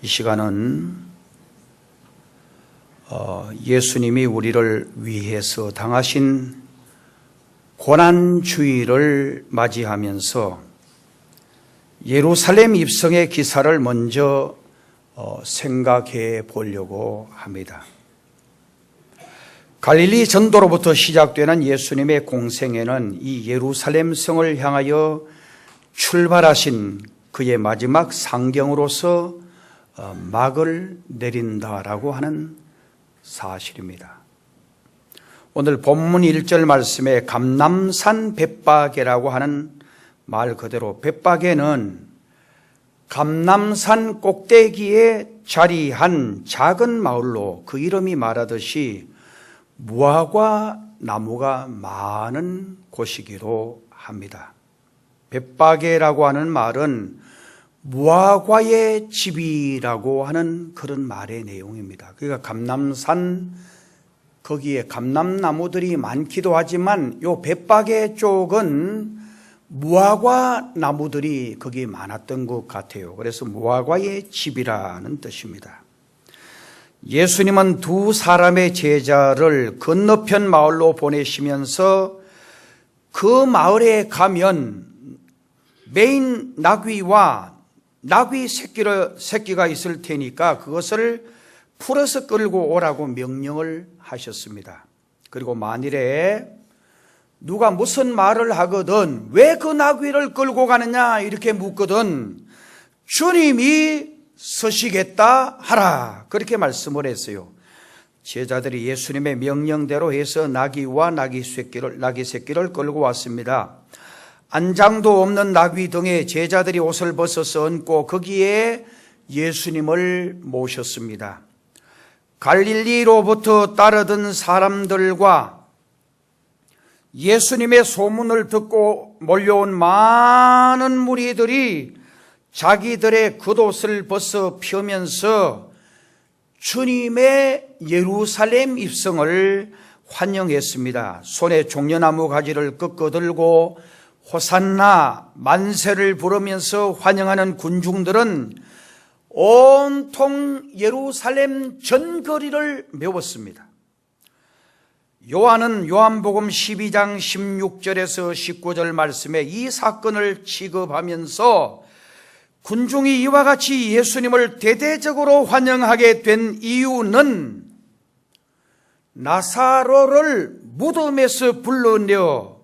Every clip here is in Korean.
이 시간은 예수님이 우리를 위해서 당하신 고난주일을 맞이하면서 예루살렘 입성의 기사를 먼저 생각해 보려고 합니다. 갈릴리 전도로부터 시작되는 예수님의 공생애는 이 예루살렘 성을 향하여 출발하신 그의 마지막 상경으로서 막을 내린다라고 하는 사실입니다. 오늘 본문 1절 말씀에 감람산 벳바게라고 하는 말 그대로 벳바게는 감람산 꼭대기에 자리한 작은 마을로 그 이름이 말하듯이 무화과 나무가 많은 곳이기도 합니다. 벳바게라고 하는 말은 무화과의 집이라고 하는 그런 말의 내용입니다. 그러니까 감람산 거기에 감람나무들이 많기도 하지만 요 벳바게 쪽은 무화과 나무들이 거기 많았던 것 같아요. 그래서 무화과의 집이라는 뜻입니다. 예수님은 두 사람의 제자를 건너편 마을로 보내시면서 그 마을에 가면 메인 나귀와 나귀 새끼가 있을 테니까 그것을 풀어서 끌고 오라고 명령을 하셨습니다. 그리고 만일에 누가 무슨 말을 하거든 왜 그 나귀를 끌고 가느냐 이렇게 묻거든 주님이 서시겠다 하라 그렇게 말씀을 했어요. 제자들이 예수님의 명령대로 해서 나귀와 나귀 새끼를 끌고 왔습니다. 안장도 없는 나귀 등에 제자들이 옷을 벗어서 얹고 거기에 예수님을 모셨습니다. 갈릴리로부터 따르던 사람들과 예수님의 소문을 듣고 몰려온 많은 무리들이 자기들의 겉옷을 벗어 펴면서 주님의 예루살렘 입성을 환영했습니다. 손에 종려나무 가지를 꺾어들고 호산나 만세를 부르면서 환영하는 군중들은 온통 예루살렘 전거리를 메웠습니다. 요한은 요한복음 12장 16절에서 19절 말씀에 이 사건을 취급하면서 군중이 이와 같이 예수님을 대대적으로 환영하게 된 이유는 나사로를 무덤에서 불러내어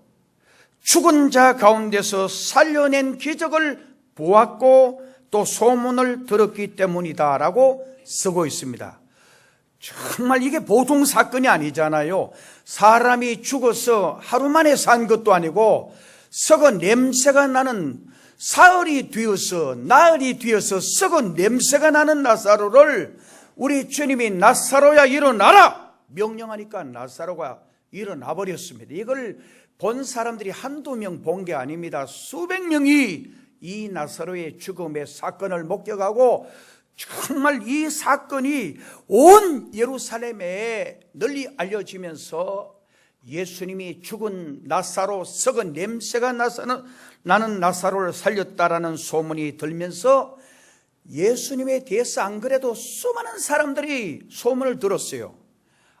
죽은 자 가운데서 살려낸 기적을 보았고 또 소문을 들었기 때문이다라고 쓰고 있습니다. 정말 이게 보통 사건이 아니잖아요. 사람이 죽어서 하루 만에 산 것도 아니고 썩은 냄새가 나는 사흘이 되어서 나흘이 되어서 썩은 냄새가 나는 나사로를 우리 주님이 나사로야 일어나라 명령하니까 나사로가 일어나 버렸습니다. 이걸 본 사람들이 한두 명 본 게 아닙니다. 수백 명이 이 나사로의 죽음의 사건을 목격하고 정말 이 사건이 온 예루살렘에 널리 알려지면서 예수님이 죽은 나사로 썩은 냄새가 나는 나사로를 살렸다라는 소문이 들면서 예수님에 대해서 안 그래도 수많은 사람들이 소문을 들었어요.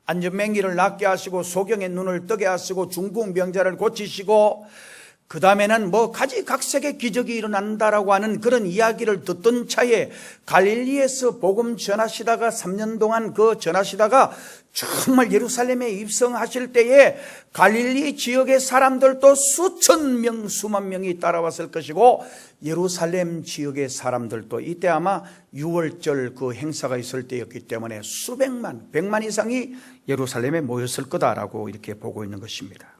안전맹기를 낫게 하시고 소경의 눈을 뜨게 하시고 중풍병자를 고치시고 그 다음에는 가지각색의 기적이 일어난다라고 하는 그런 이야기를 듣던 차에 갈릴리에서 복음 전하시다가 3년 동안 전하시다가 정말 예루살렘에 입성하실 때에 갈릴리 지역의 사람들도 수천 명, 수만 명이 따라왔을 것이고 예루살렘 지역의 사람들도 이때 아마 6월절 그 행사가 있을 때였기 때문에 수백만, 100만 이상이 예루살렘에 모였을 거다라고 이렇게 보고 있는 것입니다.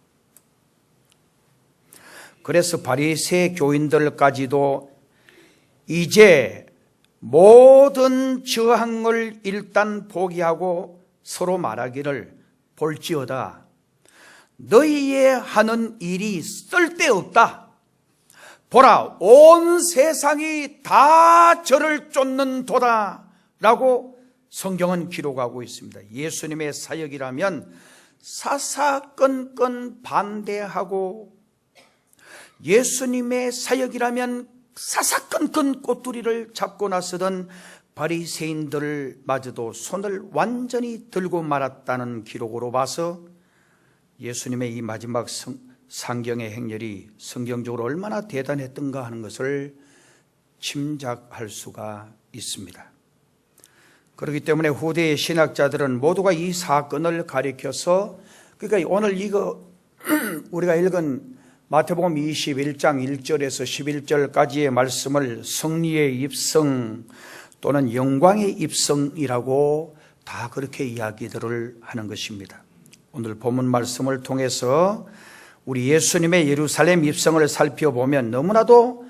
그래서 바리새 교인들까지도 이제 모든 저항을 일단 포기하고 서로 말하기를 볼지어다 너희의 하는 일이 쓸데없다. 보라 온 세상이 다 저를 쫓는도다 라고 성경은 기록하고 있습니다. 예수님의 사역이라면 사사건건 반대하고 예수님의 사역이라면 사사건건 꼬투리를 잡고 나서던 바리새인들마저도 손을 완전히 들고 말았다는 기록으로 봐서 예수님의 이 마지막 상경의 행렬이 성경적으로 얼마나 대단했던가 하는 것을 짐작할 수가 있습니다. 그렇기 때문에 후대의 신학자들은 모두가 이 사건을 가리켜서, 그러니까 오늘 우리가 읽은 마태복음 21장 1절에서 11절까지의 말씀을 승리의 입성 또는 영광의 입성이라고 다 그렇게 이야기들을 하는 것입니다. 오늘 본문 말씀을 통해서 우리 예수님의 예루살렘 입성을 살펴보면 너무나도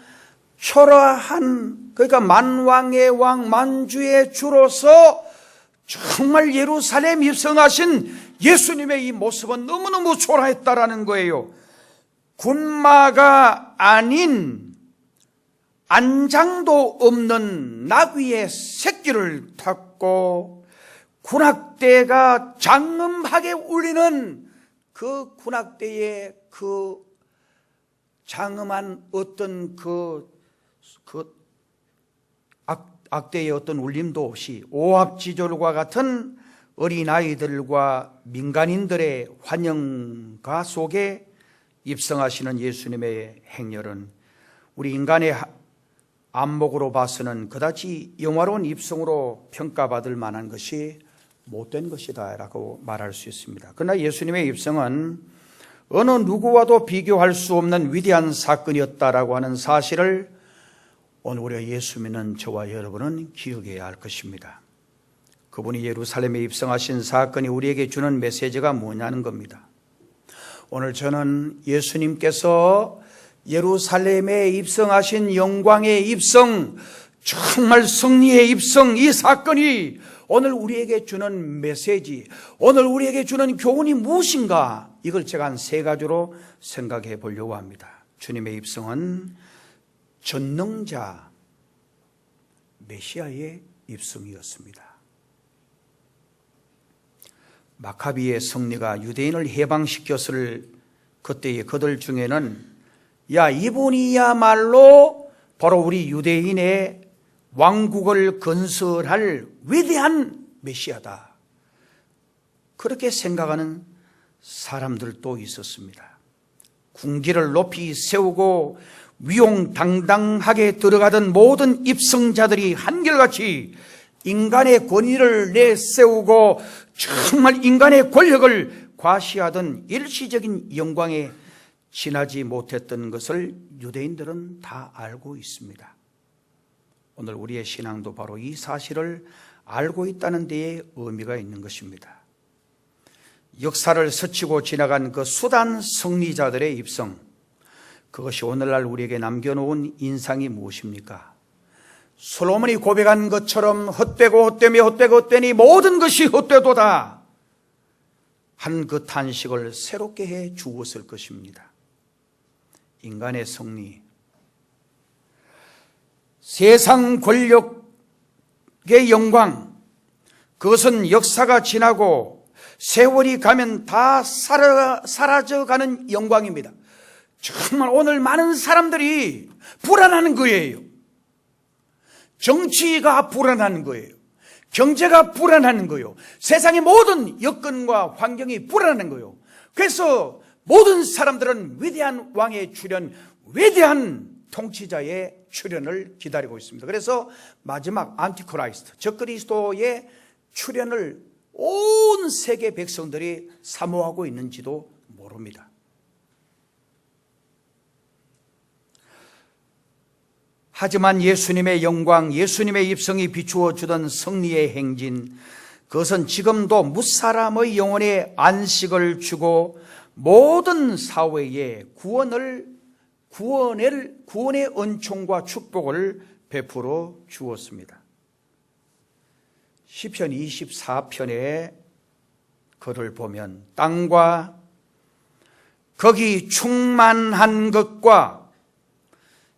초라한, 그러니까 만왕의 왕 만주의 주로서 정말 예루살렘 입성하신 예수님의 이 모습은 너무너무 초라했다라는 거예요. 군마가 아닌 안장도 없는 나귀의 새끼를 탔고 군악대가 장엄하게 울리는 그 군악대의 그 장엄한 어떤 악대의 어떤 울림도 없이 오합지졸과 같은 어린아이들과 민간인들의 환영가 속에 입성하시는 예수님의 행렬은 우리 인간의 안목으로 봐서는 그다지 영화로운 입성으로 평가받을 만한 것이 못된 것이다 라고 말할 수 있습니다. 그러나 예수님의 입성은 어느 누구와도 비교할 수 없는 위대한 사건이었다라고 하는 사실을 오늘 우리가 예수 믿는 저와 여러분은 기억해야 할 것입니다. 그분이 예루살렘에 입성하신 사건이 우리에게 주는 메시지가 뭐냐는 겁니다. 오늘 저는 예수님께서 예루살렘에 입성하신 영광의 입성, 정말 승리의 입성, 이 사건이 오늘 우리에게 주는 메시지, 오늘 우리에게 주는 교훈이 무엇인가, 이걸 제가 한 세 가지로 생각해 보려고 합니다. 주님의 입성은 전능자 메시아의 입성이었습니다. 마카비의 승리가 유대인을 해방시켰을 그때의 그들 중에는 이분이야말로 바로 우리 유대인의 왕국을 건설할 위대한 메시아다, 그렇게 생각하는 사람들도 있었습니다. 군기를 높이 세우고 위용당당하게 들어가던 모든 입성자들이 한결같이 인간의 권위를 내세우고 정말 인간의 권력을 과시하던 일시적인 영광에 지나지 못했던 것을 유대인들은 다 알고 있습니다. 오늘 우리의 신앙도 바로 이 사실을 알고 있다는 데에 의미가 있는 것입니다. 역사를 스치고 지나간 그 수단 승리자들의 입성, 그것이 오늘날 우리에게 남겨놓은 인상이 무엇입니까? 솔로몬이 고백한 것처럼 헛되니 모든 것이 헛되도다 한 그 탄식을 새롭게 해 주었을 것입니다. 인간의 승리, 세상 권력의 영광, 그것은 역사가 지나고 세월이 가면 다 사라져가는 영광입니다. 정말 오늘 많은 사람들이 불안한 거예요. 정치가 불안한 거예요. 경제가 불안한 거예요. 세상의 모든 여건과 환경이 불안한 거예요. 그래서 모든 사람들은 위대한 왕의 출현, 위대한 통치자의 출현을 기다리고 있습니다. 그래서 마지막 안티크라이스트, 적그리스도의 출현을 온 세계 백성들이 사모하고 있는지도 모릅니다. 하지만 예수님의 영광, 예수님의 입성이 비추어 주던 승리의 행진, 그것은 지금도 무사람의 영혼에 안식을 주고 모든 사회에 구원의 은총과 축복을 베풀어 주었습니다. 시편 24편의 글을 보면 땅과 거기 충만한 것과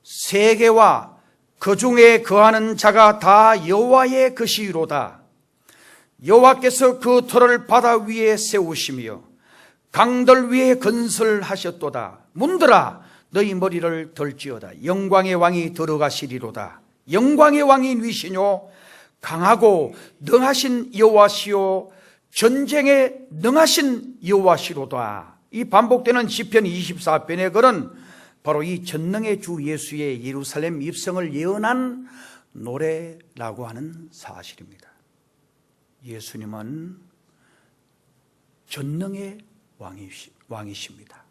세계와 그 중에 거하는 자가 다 여호와의 것이로다. 여호와께서 그 터를 바다 위에 세우시며 강들 위에 건설하셨도다. 문들아 너희 머리를 들지어다. 영광의 왕이 들어가시리로다. 영광의 왕이 위시뇨 강하고 능하신 여호와시요 전쟁에 능하신 여호와시로다. 이 반복되는 시편 24편의 글은 바로 이 전능의 주 예수의 예루살렘 입성을 예언한 노래라고 하는 사실입니다. 예수님은 전능의 왕이십니다.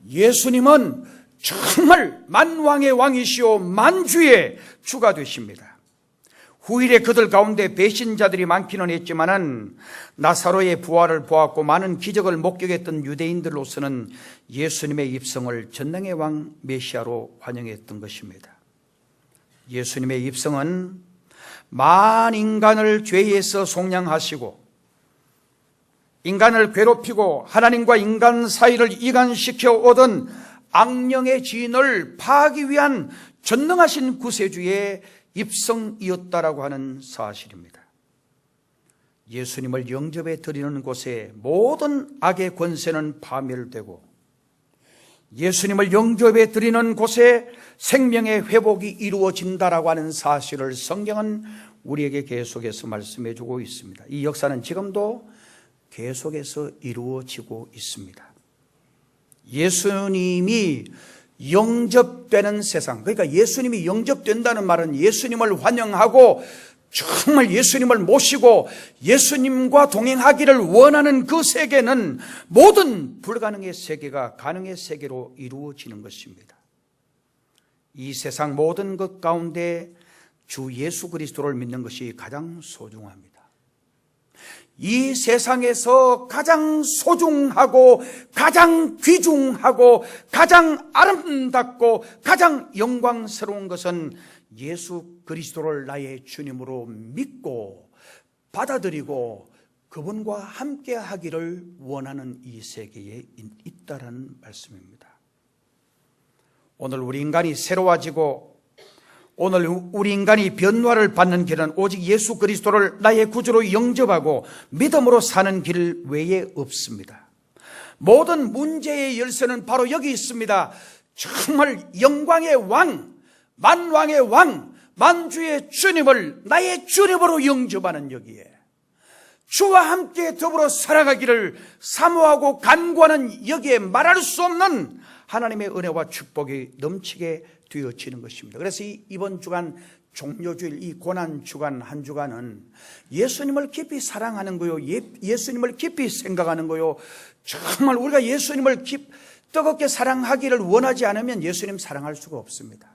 예수님은 정말 만왕의 왕이시오 만주의 주가 되십니다. 후일에 그들 가운데 배신자들이 많기는 했지만은 나사로의 부활을 보았고 많은 기적을 목격했던 유대인들로서는 예수님의 입성을 전능의 왕 메시아로 환영했던 것입니다. 예수님의 입성은 만 인간을 죄에서 속량하시고 인간을 괴롭히고 하나님과 인간 사이를 이간시켜 얻은 악령의 지인을 파하기 위한 전능하신 구세주의 입성이었다라고 하는 사실입니다. 예수님을 영접해 드리는 곳에 모든 악의 권세는 파멸되고 예수님을 영접해 드리는 곳에 생명의 회복이 이루어진다라고 하는 사실을 성경은 우리에게 계속해서 말씀해 주고 있습니다. 이 역사는 지금도 계속해서 이루어지고 있습니다. 예수님이 영접되는 세상, 그러니까 예수님이 영접된다는 말은 예수님을 환영하고 정말 예수님을 모시고 예수님과 동행하기를 원하는 그 세계는 모든 불가능의 세계가 가능의 세계로 이루어지는 것입니다. 이 세상 모든 것 가운데 주 예수 그리스도를 믿는 것이 가장 소중합니다. 이 세상에서 가장 소중하고 가장 귀중하고 가장 아름답고 가장 영광스러운 것은 예수 그리스도를 나의 주님으로 믿고 받아들이고 그분과 함께 하기를 원하는 이 세계에 있다라는 말씀입니다. 오늘 우리 인간이 새로워지고 오늘 우리 인간이 변화를 받는 길은 오직 예수 그리스도를 나의 구주로 영접하고 믿음으로 사는 길 외에 없습니다. 모든 문제의 열쇠는 바로 여기 있습니다. 정말 영광의 왕, 만왕의 왕, 만주의 주님을 나의 주님으로 영접하는 여기에 주와 함께 더불어 살아가기를 사모하고 간구하는 여기에 말할 수 없는 하나님의 은혜와 축복이 넘치게 되어지는 것입니다. 그래서 이번 주간 종료주일 이 고난주간 한 주간은 예수님을 깊이 사랑하는 거요, 예수님을 깊이 생각하는 거요. 정말 우리가 예수님을 뜨겁게 사랑하기를 원하지 않으면 예수님 사랑할 수가 없습니다.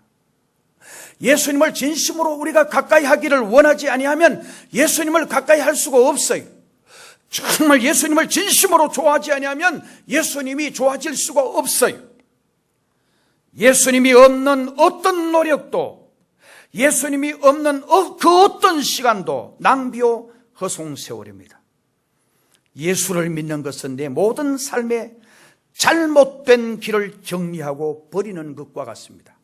예수님을 진심으로 우리가 가까이 하기를 원하지 아니하면 예수님을 가까이 할 수가 없어요. 정말 예수님을 진심으로 좋아하지 아니하면 예수님이 좋아질 수가 없어요. 예수님이 없는 어떤 노력도, 예수님이 없는 그 어떤 시간도 낭비요 허송세월입니다. 예수를 믿는 것은 내 모든 삶의 잘못된 길을 정리하고 버리는 것과 같습니다.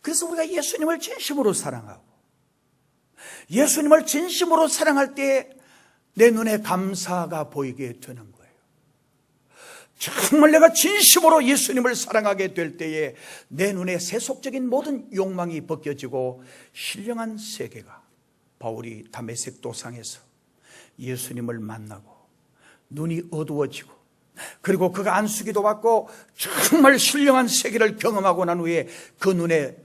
그래서 우리가 예수님을 진심으로 사랑하고 예수님을 진심으로 사랑할 때 내 눈에 감사가 보이게 되는 거예요. 정말 내가 진심으로 예수님을 사랑하게 될 때에 내 눈에 세속적인 모든 욕망이 벗겨지고 신령한 세계가, 바울이 다메섹 도상에서 예수님을 만나고 눈이 어두워지고 그리고 그가 안수기도 받고 정말 신령한 세계를 경험하고 난 후에 그 눈에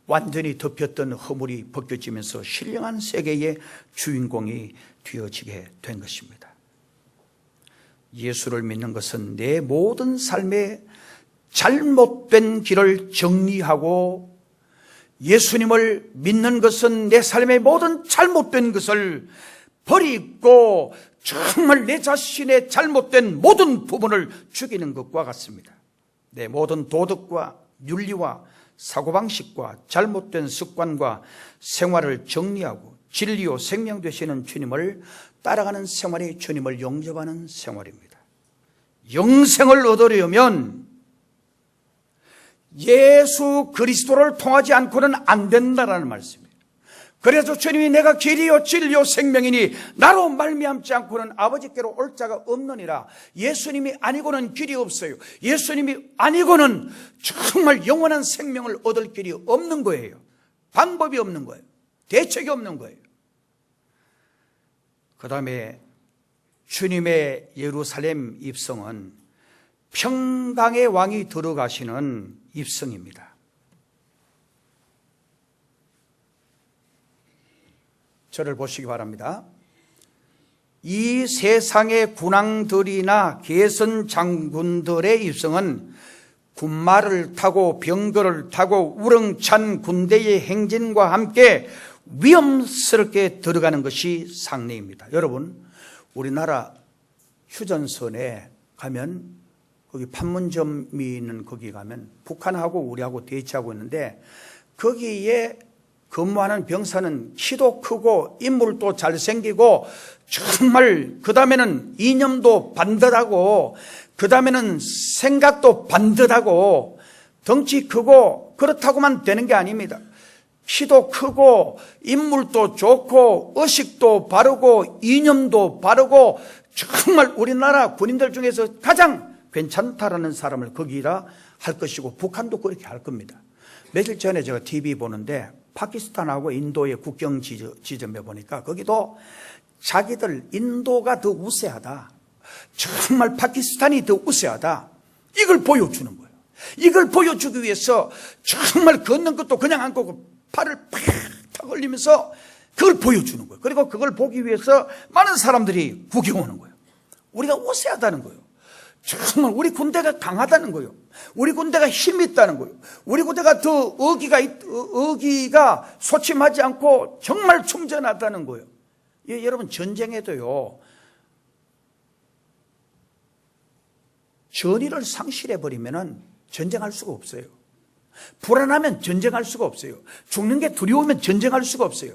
완전히 덮였던 허물이 벗겨지면서 신령한 세계의 주인공이 되어지게 된 것입니다. 예수를 믿는 것은 내 모든 삶의 잘못된 길을 정리하고 예수님을 믿는 것은 내 삶의 모든 잘못된 것을 버리고 정말 내 자신의 잘못된 모든 부분을 죽이는 것과 같습니다. 내 모든 도덕과 윤리와 사고방식과 잘못된 습관과 생활을 정리하고 진리요 생명 되시는 주님을 따라가는 생활이 주님을 영접하는 생활입니다. 영생을 얻으려면 예수 그리스도를 통하지 않고는 안 된다라는 말씀이에요. 그래서 주님이 내가 길이요 진리요 생명이니 나로 말미암지 않고는 아버지께로 올 자가 없느니라. 예수님이 아니고는 길이 없어요. 예수님이 아니고는 정말 영원한 생명을 얻을 길이 없는 거예요. 방법이 없는 거예요. 대책이 없는 거예요. 그 다음에 주님의 예루살렘 입성은 평강의 왕이 들어가시는 입성입니다. 저를 보시기 바랍니다. 이 세상의 군왕들이나 개선 장군들의 입성은 군마를 타고 병거를 타고 우렁찬 군대의 행진과 함께 위험스럽게 들어가는 것이 상례입니다. 여러분, 우리나라 휴전선에 가면 거기 판문점이 있는 거기 가면 북한하고 우리하고 대치하고 있는데 거기에 근무하는 병사는 키도 크고 인물도 잘생기고 정말 그 다음에는 이념도 반듯하고 그 다음에는 생각도 반듯하고 덩치 크고 그렇다고만 되는 게 아닙니다. 키도 크고 인물도 좋고 의식도 바르고 이념도 바르고 정말 우리나라 군인들 중에서 가장 괜찮다라는 사람을 거기다 할 것이고 북한도 그렇게 할 겁니다. 며칠 전에 제가 TV 보는데 파키스탄하고 인도의 국경 지점에 보니까 거기도 자기들 인도가 더 우세하다, 정말 파키스탄이 더 우세하다, 이걸 보여주는 거예요. 이걸 보여주기 위해서 정말 걷는 것도 그냥 안 걷고 팔을 팍 올리면서 그걸 보여주는 거예요. 그리고 그걸 보기 위해서 많은 사람들이 구경 오는 거예요. 우리가 우세하다는 거예요. 정말 우리 군대가 강하다는 거예요. 우리 군대가 힘이 있다는 거예요. 우리 군대가 더 의기가 소침하지 않고 정말 충전하다는 거예요. 예, 여러분, 전쟁에도요, 전의를 상실해버리면 전쟁할 수가 없어요. 불안하면 전쟁할 수가 없어요. 죽는 게 두려우면 전쟁할 수가 없어요.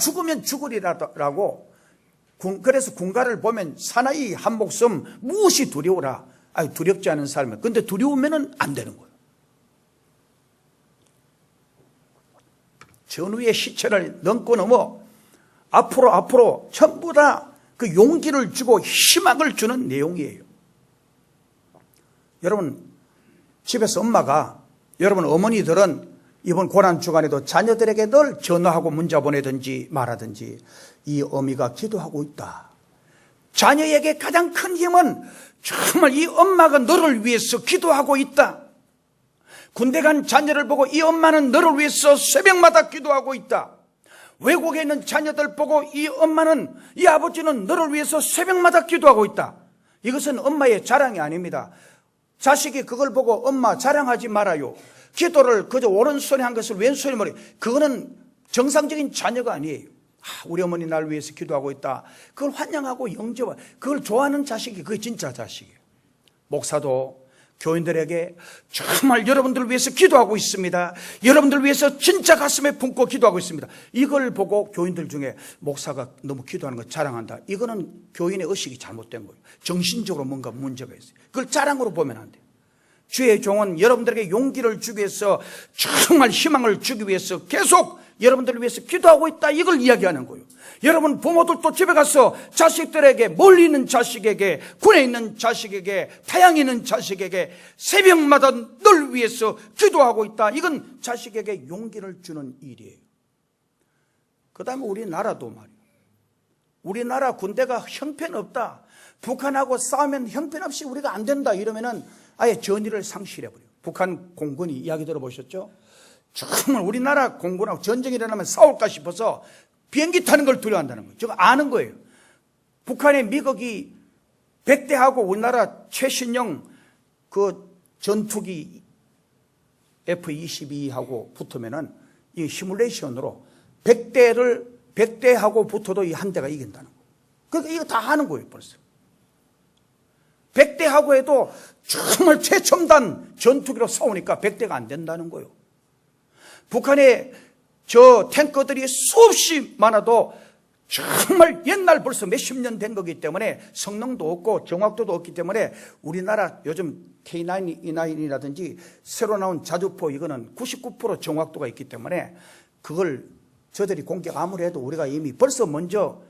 죽으면 죽으리라고. 그래서 군가를 보면 사나이 한 목숨 무엇이 두려워라. 두렵지 않은 삶은. 근데 두려우면 안 되는 거예요. 전후의 시체를 넘어 앞으로 전부 다 그 용기를 주고 희망을 주는 내용이에요. 여러분, 집에서 엄마가, 여러분 어머니들은 이번 고난주간에도 자녀들에게 늘 전화하고 문자 보내든지 말하든지 이 어미가 기도하고 있다. 자녀에게 가장 큰 힘은 정말 이 엄마가 너를 위해서 기도하고 있다. 군대 간 자녀를 보고 이 엄마는 너를 위해서 새벽마다 기도하고 있다. 외국에 있는 자녀들 보고 이 엄마는, 이 아버지는 너를 위해서 새벽마다 기도하고 있다. 이것은 엄마의 자랑이 아닙니다. 자식이 그걸 보고 엄마 자랑하지 말아요, 기도를 그저 오른손에 한 것을 왼손에 머리, 그거는 정상적인 자녀가 아니에요. 우리 어머니 날 위해서 기도하고 있다. 그걸 환영하고 영접하고 그걸 좋아하는 자식이 그게 진짜 자식이에요. 목사도 교인들에게 정말 여러분들을 위해서 기도하고 있습니다, 여러분들을 위해서 진짜 가슴에 품고 기도하고 있습니다, 이걸 보고 교인들 중에 목사가 너무 기도하는 거 자랑한다. 이거는 교인의 의식이 잘못된 거예요. 정신적으로 뭔가 문제가 있어요. 그걸 자랑으로 보면 안 돼요. 주의 종은 여러분들에게 용기를 주기 위해서, 정말 희망을 주기 위해서 계속 여러분들을 위해서 기도하고 있다, 이걸 이야기하는 거예요. 여러분 부모들도 집에 가서 자식들에게, 멀리 있는 자식에게, 군에 있는 자식에게, 타양에 있는 자식에게 새벽마다 널 위해서 기도하고 있다, 이건 자식에게 용기를 주는 일이에요. 그 다음에 우리나라도 말이에요. 우리나라 군대가 형편없다, 북한하고 싸우면 형편없이 우리가 안 된다 이러면은 아예 전의를 상실해버려요. 북한 공군이 이야기 들어보셨죠? 정말 우리나라 공군하고 전쟁이 일어나면 싸울까 싶어서 비행기 타는 걸 두려워한다는 거예요. 제가 아는 거예요. 북한의 미국이 100대하고 우리나라 최신형 그 전투기 F-22하고 붙으면은 이 시뮬레이션으로 100대하고 붙어도 이 한 대가 이긴다는 거예요. 그러니까 이거 다 하는 거예요, 벌써. 100대하고 해도 정말 최첨단 전투기로 싸우니까 100대가 안 된다는 거예요. 북한의 저 탱커들이 수없이 많아도 정말 옛날 벌써 몇십 년 된 거기 때문에 성능도 없고 정확도도 없기 때문에 우리나라 요즘 K9, E9이라든지 새로 나온 자주포 이거는 99% 정확도가 있기 때문에 그걸 저들이 공격 아무리 해도 우리가 이미 벌써 먼저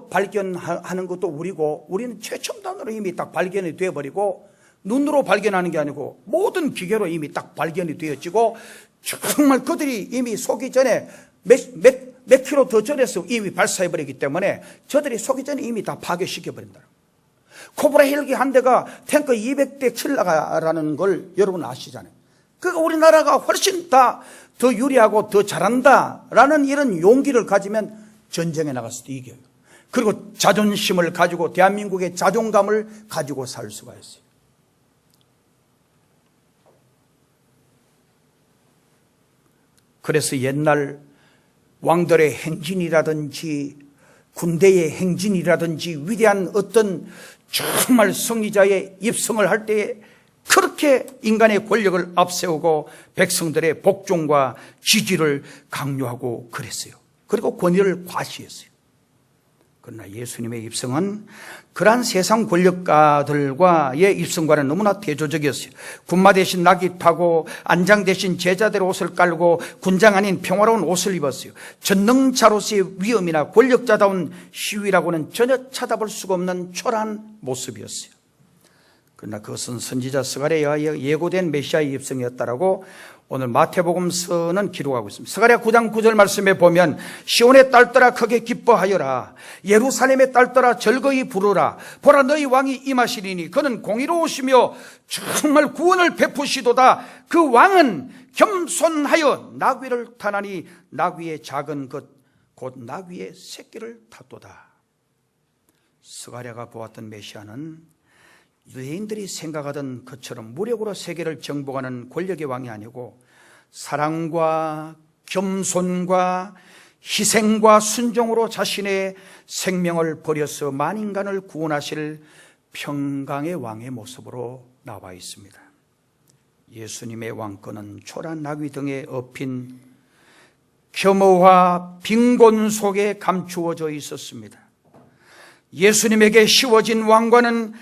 발견하는 것도 우리고, 우리는 최첨단으로 이미 딱 발견이 되어버리고, 눈으로 발견하는 게 아니고 모든 기계로 이미 딱 발견이 되어지고, 정말 그들이 이미 쏘기 전에 몇 킬로 더 절에서 이미 발사해버리기 때문에 저들이 쏘기 전에 이미 다 파괴시켜버린다. 코브라 헬기 한 대가 탱크 200대 킬러가라는 걸 여러분 아시잖아요. 그러니까 우리나라가 훨씬 더 유리하고 더 잘한다라는 이런 용기를 가지면 전쟁에 나가서도 이겨요. 그리고 자존심을 가지고 대한민국의 자존감을 가지고 살 수가 있어요. 그래서 옛날 왕들의 행진이라든지 군대의 행진이라든지 위대한 어떤 정말 승리자의 입성을 할 때에 그렇게 인간의 권력을 앞세우고 백성들의 복종과 지지를 강요하고 그랬어요. 그리고 권위를 과시했어요. 그러나 예수님의 입성은 그러한 세상 권력가들과의 입성과는 너무나 대조적이었어요. 군마 대신 낙이 타고 안장 대신 제자들의 옷을 깔고 군장 아닌 평화로운 옷을 입었어요. 전능자로서의 위엄이나 권력자다운 시위라고는 전혀 찾아볼 수가 없는 초라한 모습이었어요. 그러나 그것은 선지자 스가랴에 의하여 예고된 메시아의 입성이었다라고 오늘 마태복음서는 기록하고 있습니다. 스가랴 9장 9절 말씀에 보면 시온의 딸들아 크게 기뻐하여라. 예루살렘의 딸들아 즐거이 부르라. 보라 너희 왕이 임하시리니 그는 공의로우시며 정말 구원을 베푸시도다. 그 왕은 겸손하여 나귀를 타나니 나귀의 작은 것 곧 나귀의 새끼를 탔도다. 스가랴가 보았던 메시아는 유대인들이 생각하던 것처럼 무력으로 세계를 정복하는 권력의 왕이 아니고 사랑과 겸손과 희생과 순종으로 자신의 생명을 버려서 만인간을 구원하실 평강의 왕의 모습으로 나와 있습니다. 예수님의 왕권은 초라한 나귀 등에 엎인 겸허와 빈곤 속에 감추어져 있었습니다. 예수님에게 씌워진 왕관은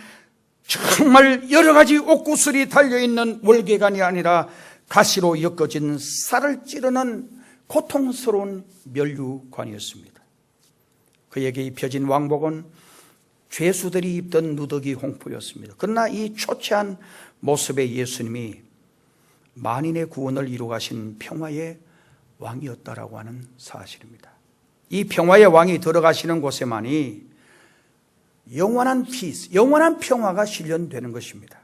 정말 여러 가지 옥구슬이 달려있는 월계관이 아니라 가시로 엮어진 살을 찌르는 고통스러운 면류관이었습니다. 그에게 입혀진 왕복은 죄수들이 입던 누더기 홍포였습니다. 그러나 이 초췌한 모습의 예수님이 만인의 구원을 이루 가신 평화의 왕이었다라고 하는 사실입니다. 이 평화의 왕이 들어가시는 곳에만이 영원한 피스, 영원한 평화가 실현되는 것입니다.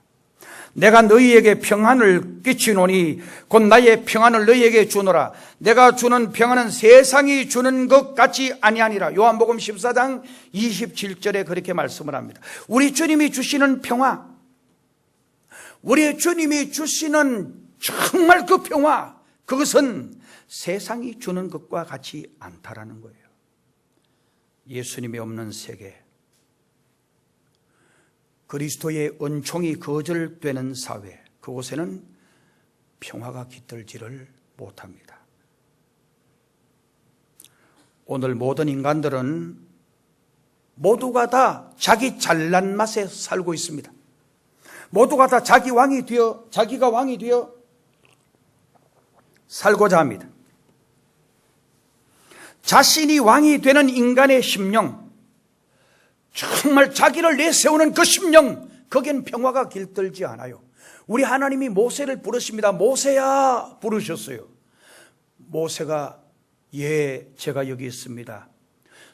내가 너희에게 평안을 끼치노니 곧 나의 평안을 너희에게 주노라. 내가 주는 평안은 세상이 주는 것 같이 아니하니라. 요한복음 14장 27절에 그렇게 말씀을 합니다. 우리 주님이 주시는 평화, 우리 주님이 주시는 정말 그 평화, 그것은 세상이 주는 것과 같이 않다라는 거예요. 예수님이 없는 세계, 그리스도의 은총이 거절되는 사회, 그곳에는 평화가 깃들지를 못합니다. 오늘 모든 인간들은 모두가 다 자기 잘난 맛에 살고 있습니다. 모두가 다 자기가 왕이 되어 살고자 합니다. 자신이 왕이 되는 인간의 심령, 정말 자기를 내세우는 그 심령, 거기엔 평화가 깃들지 않아요. 우리 하나님이 모세를 부르십니다. 모세야 부르셨어요. 모세가 예, 제가 여기 있습니다.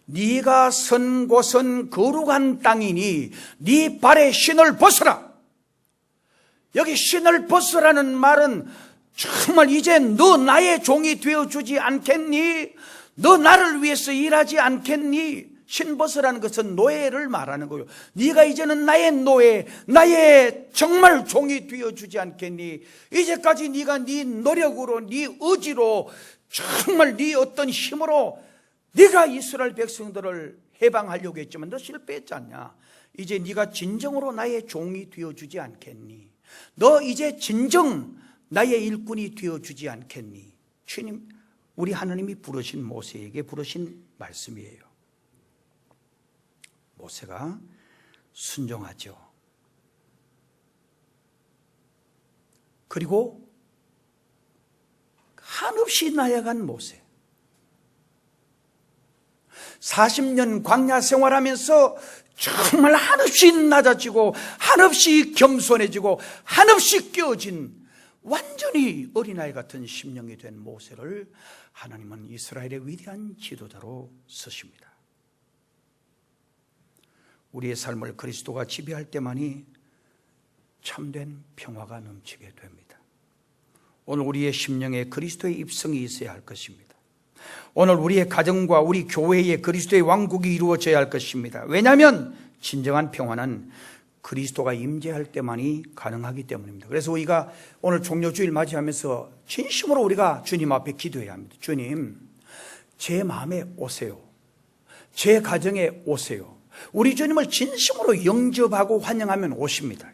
네가 선 곳은 거룩한 땅이니 네 발에 신을 벗어라. 여기 신을 벗으라는 말은 정말 이제 너 나의 종이 되어주지 않겠니? 너 나를 위해서 일하지 않겠니? 신벗으라는 것은 노예를 말하는 거예요. 네가 이제는 나의 노예, 나의 정말 종이 되어주지 않겠니? 이제까지 네가 네 노력으로, 네 의지로, 정말 네 어떤 힘으로 네가 이스라엘 백성들을 해방하려고 했지만 너 실패했지 않냐? 이제 네가 진정으로 나의 종이 되어주지 않겠니? 너 이제 진정 나의 일꾼이 되어주지 않겠니? 주님, 우리 하나님이 부르신 모세에게 부르신 말씀이에요. 모세가 순종하죠. 그리고 한없이 나아간 모세. 40년 광야 생활하면서 정말 한없이 낮아지고 한없이 겸손해지고 한없이 깨어진 완전히 어린아이 같은 심령이 된 모세를 하나님은 이스라엘의 위대한 지도자로 쓰십니다. 우리의 삶을 그리스도가 지배할 때만이 참된 평화가 넘치게 됩니다. 오늘 우리의 심령에 그리스도의 입성이 있어야 할 것입니다. 오늘 우리의 가정과 우리 교회에 그리스도의 왕국이 이루어져야 할 것입니다. 왜냐하면 진정한 평화는 그리스도가 임재할 때만이 가능하기 때문입니다. 그래서 우리가 오늘 종료주일 맞이하면서 진심으로 우리가 주님 앞에 기도해야 합니다. 주님, 제 마음에 오세요. 제 가정에 오세요. 우리 주님을 진심으로 영접하고 환영하면 오십니다.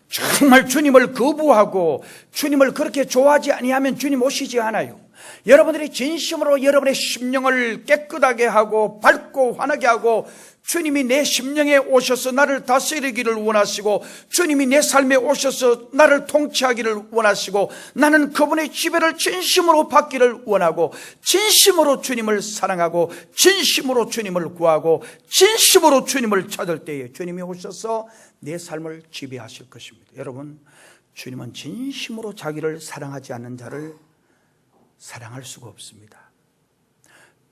정말 주님을 거부하고 주님을 그렇게 좋아하지 아니하면 주님 오시지 않아요. 여러분들이 진심으로 여러분의 심령을 깨끗하게 하고 밝고 환하게 하고 주님이 내 심령에 오셔서 나를 다스리기를 원하시고 주님이 내 삶에 오셔서 나를 통치하기를 원하시고 나는 그분의 지배를 진심으로 받기를 원하고 진심으로 주님을 사랑하고 진심으로 주님을 구하고 진심으로 주님을 찾을 때에 주님이 오셔서 내 삶을 지배하실 것입니다. 여러분, 주님은 진심으로 자기를 사랑하지 않는 자를 사랑할 수가 없습니다.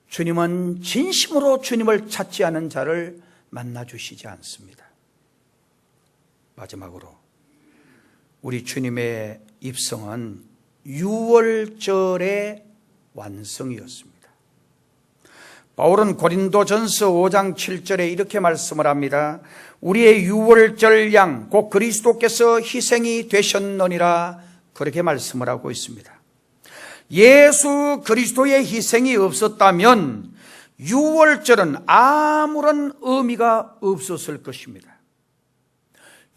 주님은 진심으로 주님을 찾지 않은 자를 만나주시지 않습니다. 마지막으로 우리 주님의 입성은 유월절의 완성이었습니다. 바울은 고린도전서 5장 7절에 이렇게 말씀을 합니다. 우리의 유월절 양 곧 그리스도께서 희생이 되셨느니라, 그렇게 말씀을 하고 있습니다. 예수 그리스도의 희생이 없었다면 유월절은 아무런 의미가 없었을 것입니다.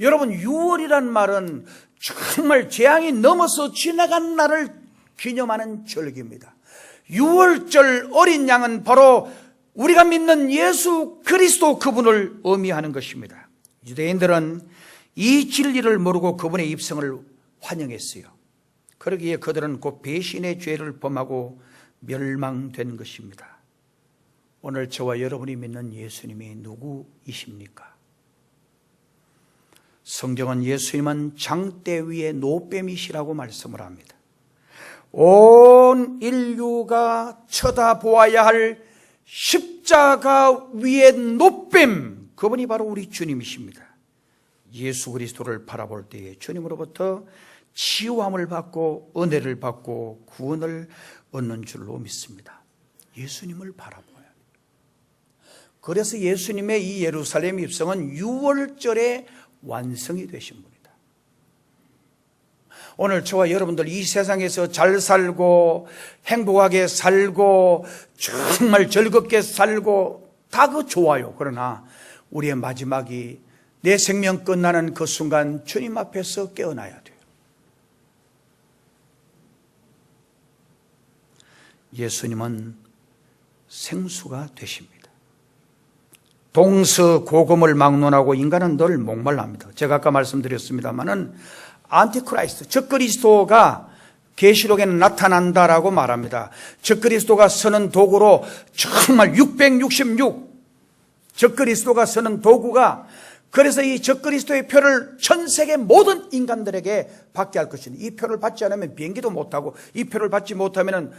여러분, 유월이란 말은 정말 재앙이 넘어서 지나간 날을 기념하는 절기입니다. 유월절 어린 양은 바로 우리가 믿는 예수 그리스도 그분을 의미하는 것입니다. 유대인들은 이 진리를 모르고 그분의 입성을 환영했어요. 그러기에 그들은 곧 배신의 죄를 범하고 멸망된 것입니다. 오늘 저와 여러분이 믿는 예수님이 누구이십니까? 성경은 예수님은 장대 위의 노뱀이시라고 말씀을 합니다. 온 인류가 쳐다보아야 할 십자가 위의 노뱀, 그분이 바로 우리 주님이십니다. 예수 그리스도를 바라볼 때에 주님으로부터 치유함을 받고 은혜를 받고 구원을 얻는 줄로 믿습니다. 예수님을 바라보아야 합니다. 그래서 예수님의 이 예루살렘 입성은 유월절의 완성이 되신 분이다. 오늘 저와 여러분들 이 세상에서 잘 살고 행복하게 살고 정말 즐겁게 살고 다 그 좋아요. 그러나 우리의 마지막이 내 생명 끝나는 그 순간 주님 앞에서 깨어나야 돼요. 예수님은 생수가 되십니다. 동서고금을 막론하고 인간은 늘 목말라합니다. 제가 아까 말씀드렸습니다마는 안티크라이스트, 적그리스도가 계시록에는 나타난다라고 말합니다. 적그리스도가 서는 도구로 정말 666 적그리스도가 서는 도구가, 그래서 이 적그리스도의 표를 전 세계 모든 인간들에게 받게 할 것입니다. 이 표를 받지 않으면 비행기도 못하고 이 표를 받지 못하면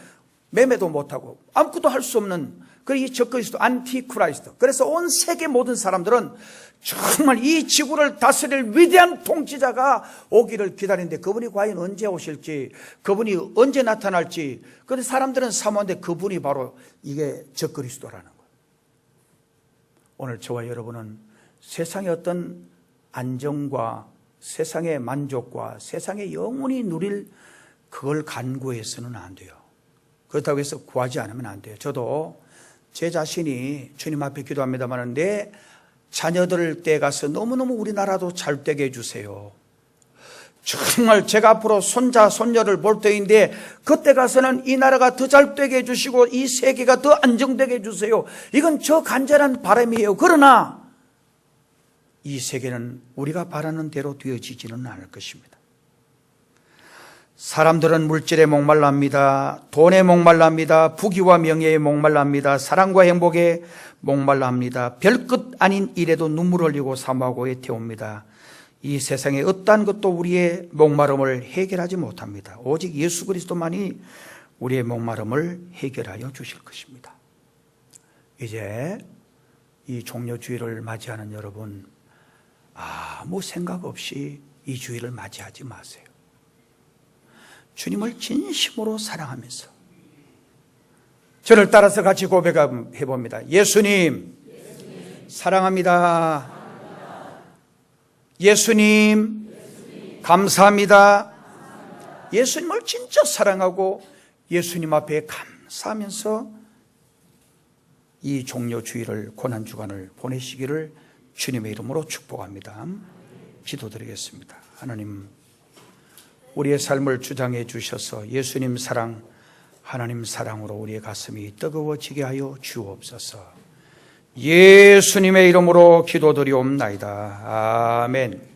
매매도 못하고 아무것도 할 수 없는 이 적그리스도, 안티크라이스트. 그래서 온 세계 모든 사람들은 정말 이 지구를 다스릴 위대한 통치자가 오기를 기다리는데 그분이 과연 언제 오실지, 그분이 언제 나타날지, 그런데 사람들은 사모하는데 그분이 바로 이게 적그리스도라는 거예요. 오늘 저와 여러분은 세상의 어떤 안정과 세상의 만족과 세상의 영원히 누릴 그걸 간구해서는 안 돼요. 그렇다고 해서 구하지 않으면 안 돼요. 저도 제 자신이 주님 앞에 기도합니다만 내 자녀들 때 가서 너무너무 우리나라도 잘 되게 해주세요. 정말 제가 앞으로 손자 손녀를 볼 때인데 그때 가서는 이 나라가 더 잘 되게 해주시고 이 세계가 더 안정되게 해주세요. 이건 저 간절한 바람이에요. 그러나 이 세계는 우리가 바라는 대로 되어지지는 않을 것입니다. 사람들은 물질에 목말라합니다. 돈에 목말라합니다. 부귀와 명예에 목말라합니다. 사랑과 행복에 목말라합니다. 별것 아닌 일에도 눈물 흘리고 사모하고 애태웁니다. 이 세상에 어떠한 것도 우리의 목마름을 해결하지 못합니다. 오직 예수 그리스도만이 우리의 목마름을 해결하여 주실 것입니다. 이제 이 종료주일을 맞이하는 여러분, 아무 생각 없이 이 주일을 맞이하지 마세요. 주님을 진심으로 사랑하면서 저를 따라서 같이 고백해 봅니다. 예수님, 사랑합니다. 예수님, 감사합니다. 예수님을 진짜 사랑하고 예수님 앞에 감사하면서 이 종료주일을 고난주간을 보내시기를 주님의 이름으로 축복합니다. 기도드리겠습니다. 하나님, 우리의 삶을 주장해 주셔서 예수님 사랑, 하나님 사랑으로 우리의 가슴이 뜨거워지게 하여 주옵소서. 예수님의 이름으로 기도드리옵나이다. 아멘.